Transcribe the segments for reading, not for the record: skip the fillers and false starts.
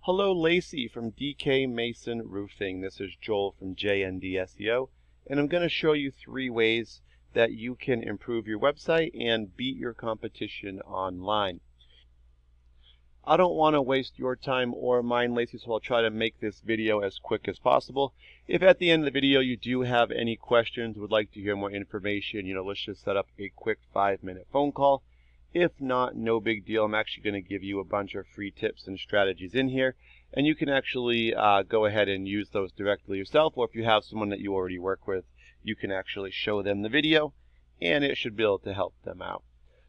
Hello, Lacie from DK Mason Roofing. This is Joel from JND SEO, and I'm going to show you 3 ways that you can improve your website and beat your competition online. I don't want to waste your time or mine, Lacie, so I'll try to make this video as quick as possible. If at the end of the video you do have any questions, would like to hear more information, let's just set up a quick 5-minute phone call. If not, no big deal. I'm actually going to give you a bunch of free tips and strategies in here, and you can actually go ahead and use those directly yourself, or if you have someone that you already work with, you can actually show them the video, and it should be able to help them out.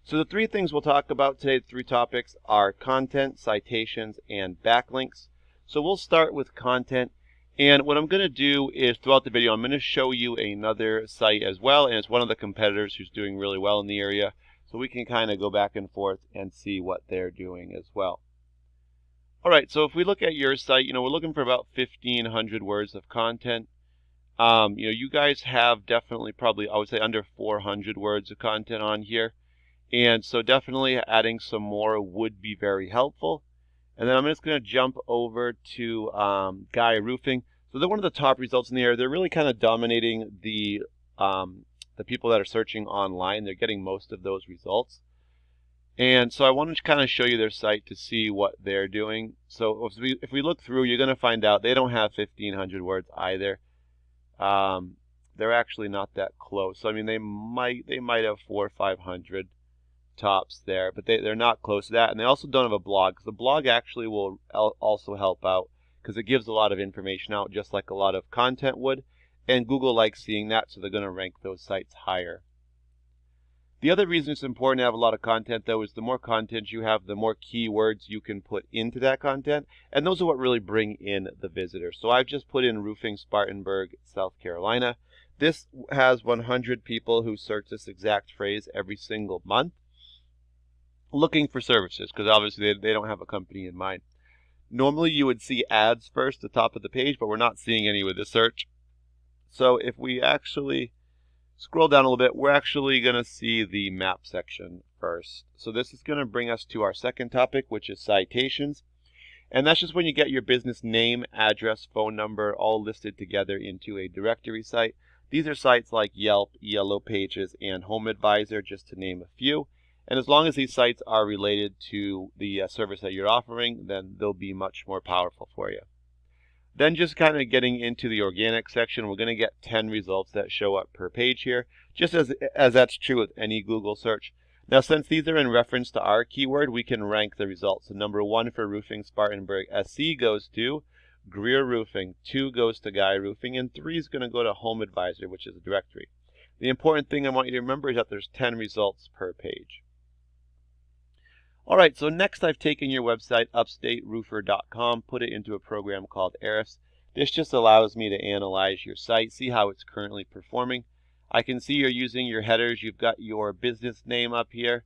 So the 3 things we'll talk about today, the 3 topics, are content, citations, and backlinks. So we'll start with content, and what I'm going to do is throughout the video, I'm going to show you another site as well, and it's one of the competitors who's doing really well in the area. So we can kind of go back and forth and see what they're doing as well. All right, so if we look at your site, we're looking for about 1,500 words of content. You guys have definitely probably, I would say, under 400 words of content on here. And so definitely adding some more would be very helpful. And then I'm just going to jump over to Guy Roofing. So they're one of the top results in the area. They're really kind of dominating the people that are searching online. They're getting most of those results. And so I wanted to kind of show you their site to see what they're doing. So if we look through, you're going to find out they don't have 1,500 words either. They're actually not that close. So, I mean, they might have 400 or 500 tops there, but they're not close to that. And they also don't have a blog, because the blog actually will also help out, because it gives a lot of information out, just like a lot of content would. And Google likes seeing that, so they're going to rank those sites higher. The other reason it's important to have a lot of content, though, is the more content you have, the more keywords you can put into that content. And those are what really bring in the visitors. So I've just put in roofing Spartanburg, South Carolina. This has 100 people who search this exact phrase every single month, looking for services, because obviously they don't have a company in mind. Normally you would see ads first at the top of the page, but we're not seeing any with this search. So if we actually scroll down a little bit, we're actually going to see the map section first. So this is going to bring us to our second topic, which is citations. And that's just when you get your business name, address, phone number, all listed together into a directory site. These are sites like Yelp, Yellow Pages, and Home Advisor, just to name a few. And as long as these sites are related to the service that you're offering, then they'll be much more powerful for you. Then just kind of getting into the organic section, we're going to get 10 results that show up per page here, just as that's true with any Google search. Now, since these are in reference to our keyword, we can rank the results. So number 1 for roofing Spartanburg SC goes to Greer Roofing, 2 goes to Guy Roofing, and 3 is going to go to Home Advisor, which is a directory. The important thing I want you to remember is that there's 10 results per page. All right, so next I've taken your website, upstateroofer.com, put it into a program called Ahrefs. This just allows me to analyze your site, see how it's currently performing. I can see you're using your headers. You've got your business name up here,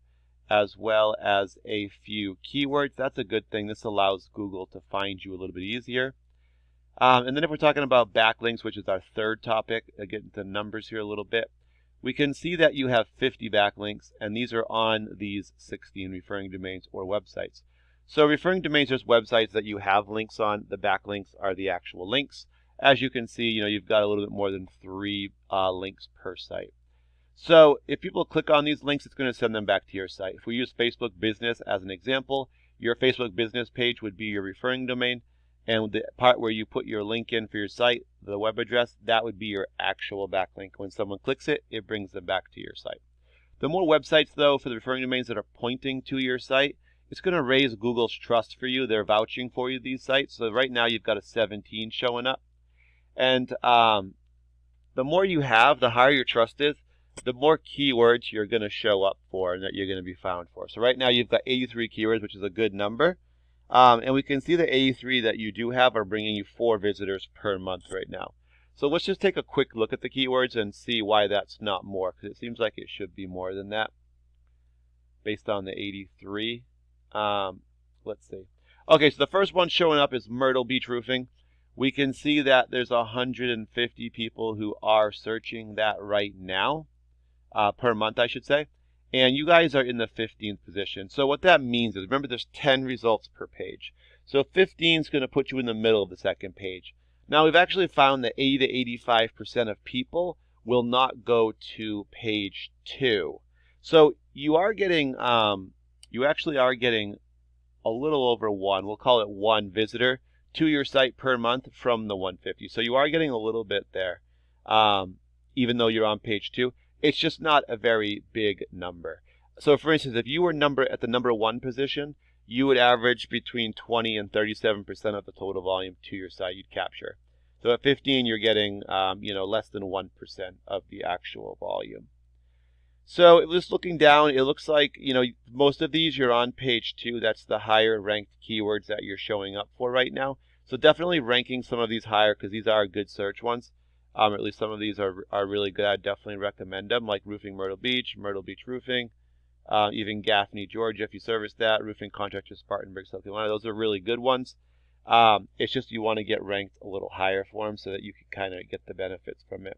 as well as a few keywords. That's a good thing. This allows Google to find you a little bit easier. And then if we're talking about backlinks, which is our third topic, I get into numbers here a little bit. We can see that you have 50 backlinks, and these are on these 16 referring domains or websites. So referring domains are just websites that you have links on. The backlinks are the actual links. As you can see, you've got a little bit more than 3 links per site. So if people click on these links, it's going to send them back to your site. If we use Facebook Business as an example, your Facebook Business page would be your referring domain. And the part where you put your link in for your site, the web address, that would be your actual backlink. When someone clicks it, it brings them back to your site. The more websites, though, for the referring domains that are pointing to your site, it's going to raise Google's trust for you. They're vouching for you, these sites. So right now you've got a 17 showing up. And the more you have, the higher your trust is, the more keywords you're going to show up for and that you're going to be found for. So right now you've got 83 keywords, which is a good number. And we can see the 83 that you do have are bringing you 4 visitors per month right now. So let's just take a quick look at the keywords and see why that's not more, because it seems like it should be more than that based on the 83. Let's see. Okay, so the first one showing up is Myrtle Beach Roofing. We can see that there's 150 people who are searching that right now, per month, I should say. And you guys are in the 15th position. So what that means is, remember, there's 10 results per page. So 15 is going to put you in the middle of the second page. Now we've actually found that 80 to 85% of people will not go to page 2. So you are getting, you actually are getting a little over one, we'll call it one visitor to your site per month from the 150. So you are getting a little bit there, even though you're on page 2. It's just not a very big number. So for instance, if you were at the number 1 position, you would average between 20 and 37% of the total volume to your site you'd capture. So at 15, you're getting less than 1% of the actual volume. So just looking down, it looks like, most of these you're on page 2. That's the higher ranked keywords that you're showing up for right now. So definitely ranking some of these higher because these are good search ones. Or at least some of these are really good. I definitely recommend them, like roofing Myrtle Beach roofing, even Gaffney, Georgia, if you service that, roofing contractor Spartanburg, South Carolina. Those are really good ones. It's just you want to get ranked a little higher for them so that you can kind of get the benefits from it.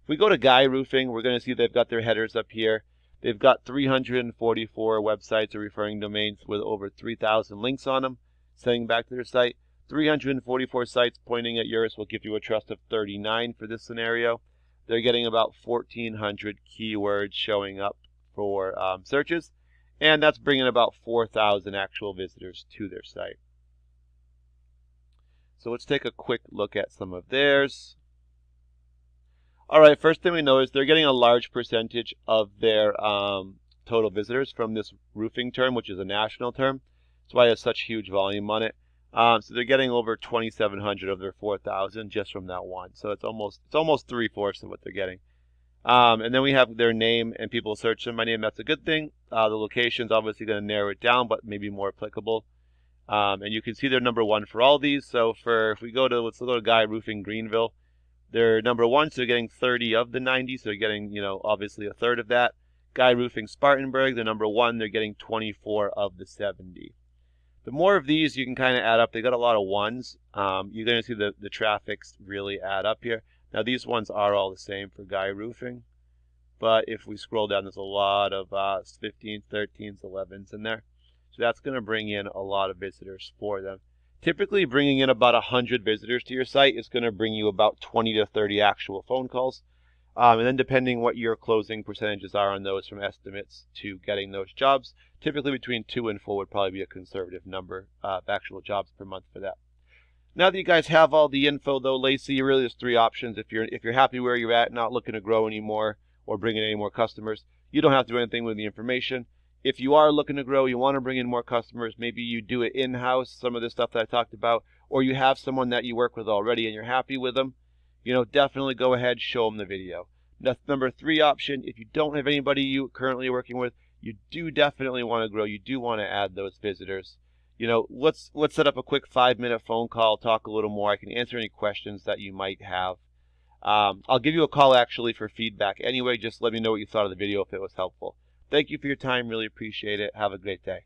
If we go to Guy Roofing, we're going to see they've got their headers up here. They've got 344 websites or referring domains with over 3,000 links on them, sending back to their site. 344 sites pointing at yours will give you a trust of 39 for this scenario. They're getting about 1,400 keywords showing up for searches, and that's bringing about 4,000 actual visitors to their site. So let's take a quick look at some of theirs. All right, first thing we know is they're getting a large percentage of their total visitors from this roofing term, which is a national term. That's why it has such huge volume on it. So they're getting over 2,700 of their 4,000 just from that one. So it's almost 3/4 of what they're getting. And then we have their name, and people search them by name. That's a good thing. The location's obviously going to narrow it down, but maybe more applicable. And you can see they're number 1 for all these. So if we go to, let's go to Guy Roofing Greenville. They're number 1, so they're getting 30 of the 90, so they're getting, obviously a third of that. Guy Roofing Spartanburg, they're number 1, they're getting 24 of the 70. The more of these you can kind of add up, they got a lot of ones. You're going to see the traffics really add up here. Now these ones are all the same for Guy Roofing, but if we scroll down, there's a lot of 15s, 13s, 11s in there. So that's going to bring in a lot of visitors for them. Typically, bringing in about 100 visitors to your site is going to bring you about 20 to 30 actual phone calls. And then depending what your closing percentages are on those from estimates to getting those jobs, typically between 2 and 4 would probably be a conservative number of actual jobs per month for that. Now that you guys have all the info, though, Lacie, really there's 3 options. If you're happy where you're at, not looking to grow anymore or bring in any more customers, you don't have to do anything with the information. If you are looking to grow, you want to bring in more customers, maybe you do it in-house, some of the stuff that I talked about, or you have someone that you work with already and you're happy with them, definitely go ahead, show them the video. That's number 3 option. If you don't have anybody you currently working with, you do definitely want to grow. You do want to add those visitors. Let's set up a quick 5-minute phone call, talk a little more. I can answer any questions that you might have. I'll give you a call actually for feedback. Anyway, just let me know what you thought of the video if it was helpful. Thank you for your time. Really appreciate it. Have a great day.